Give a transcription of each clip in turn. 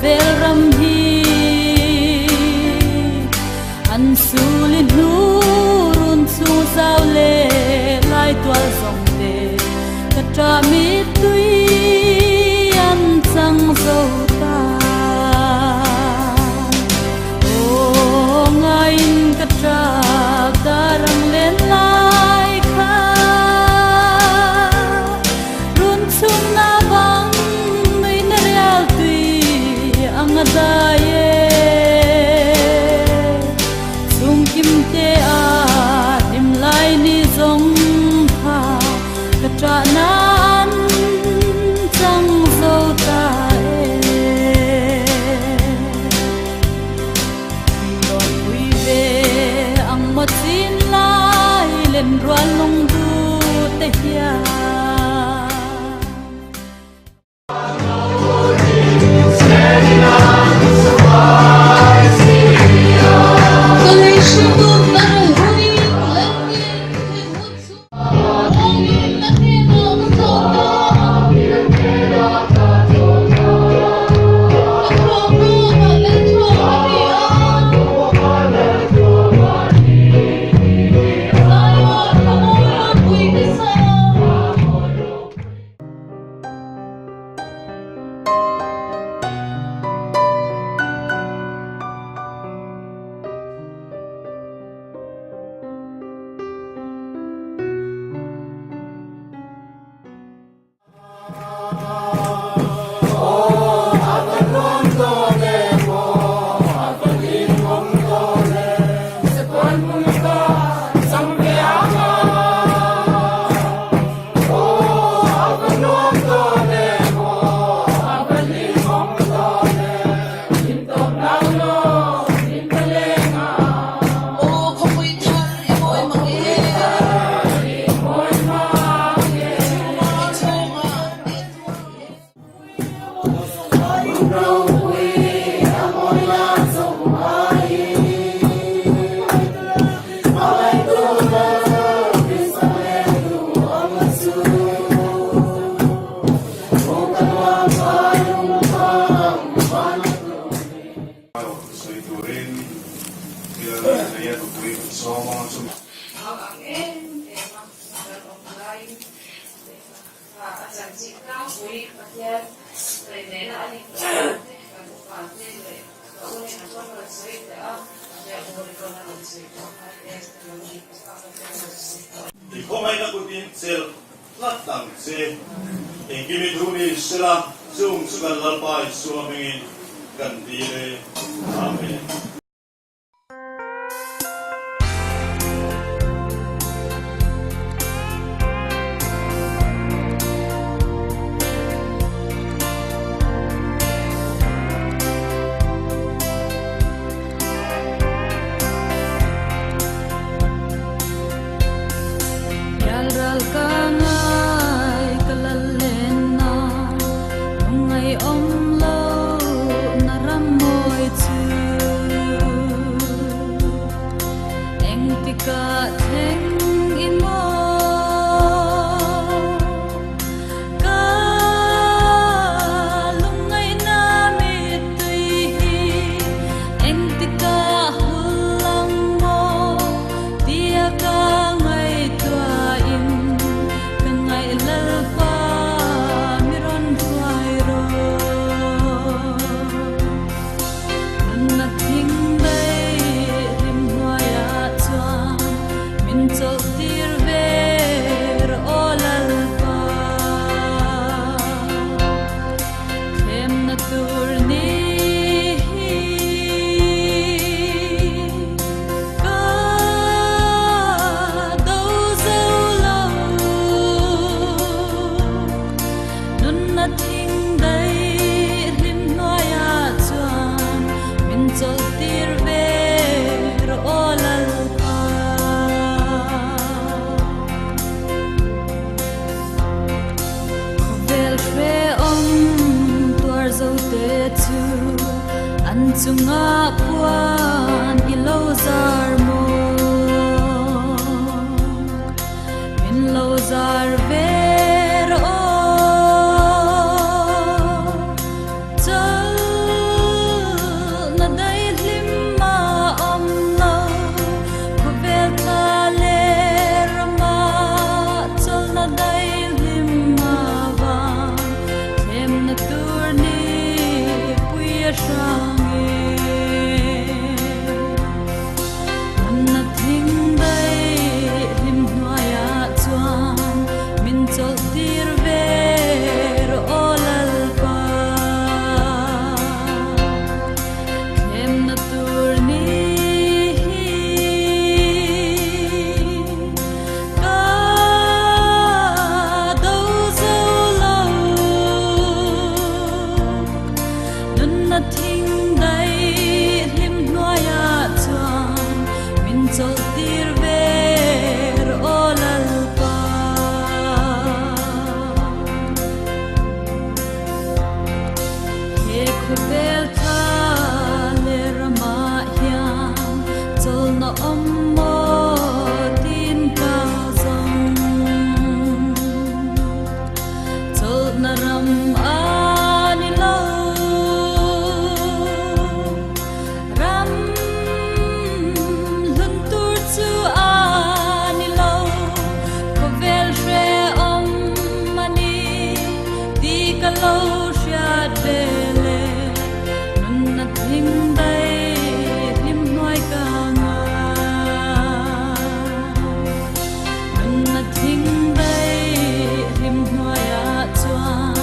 Veram hi an sulin nurun su sao le lai tual song te katra mi tui an sang zo ta o ngain katra darang len lai kha run sum na bang mai na real tui angadaye sung kim te a nim lai ni zong ha katra nan chang zo ta don hui ve ang matin lai len ruan long du te hia Ikomay na kutin sel latang se ingkimi duni sila sung sugan lalpai suamingin kandile amen. So sol tir ver olal pa he khubel tha le rama hiam sol na ommo tin ka zong sol na ram ani lo ram lun tur chu ani lo khubel re om mani di ka lo sha de thinh đây lim nói ca nga na thinh đây lim nói a chuan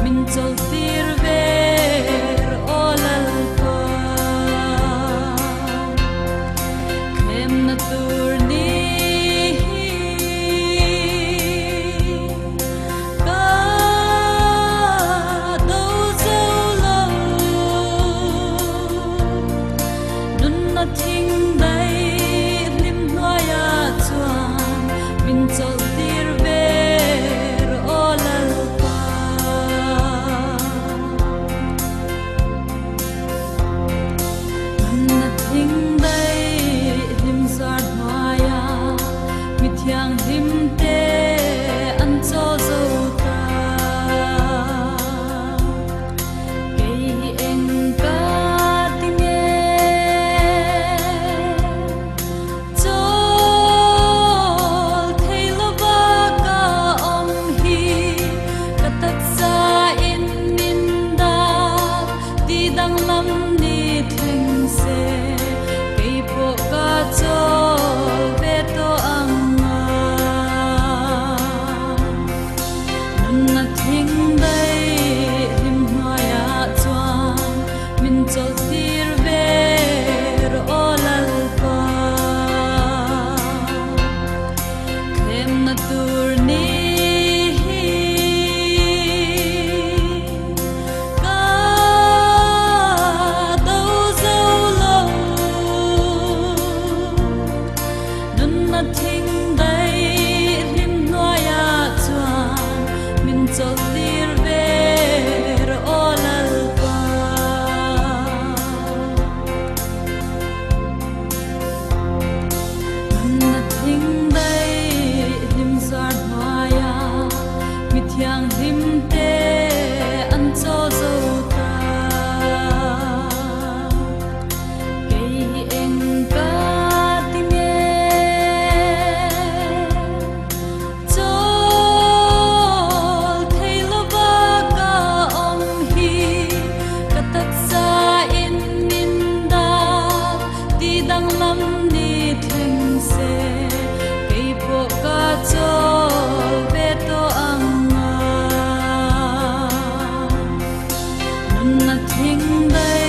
min chol tir ver olal pa khem na tur ni thinh đây lim nói a chuan min chol tir ver olal pa na thinh đây lim zar maya mi thiang lim te an cho zo ta ei eng ka thinh đây lim nói a chuan min chol tir ver olal pa khem na tur ni ka do zo lo nun na thinh đây lim nói a chuan min chol tir ver olal pa na thinh đây lim zar maya mi thiang lim te an cho zo ta ei eng ka ti ne lam ni theng se kei po ka chol ve to anga na thing dai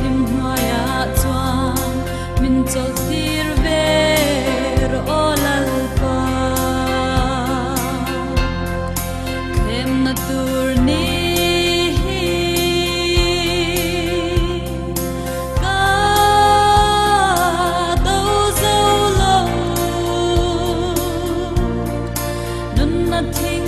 lim nói a chuan min chol tir ver olal pa khem na tur ni nothing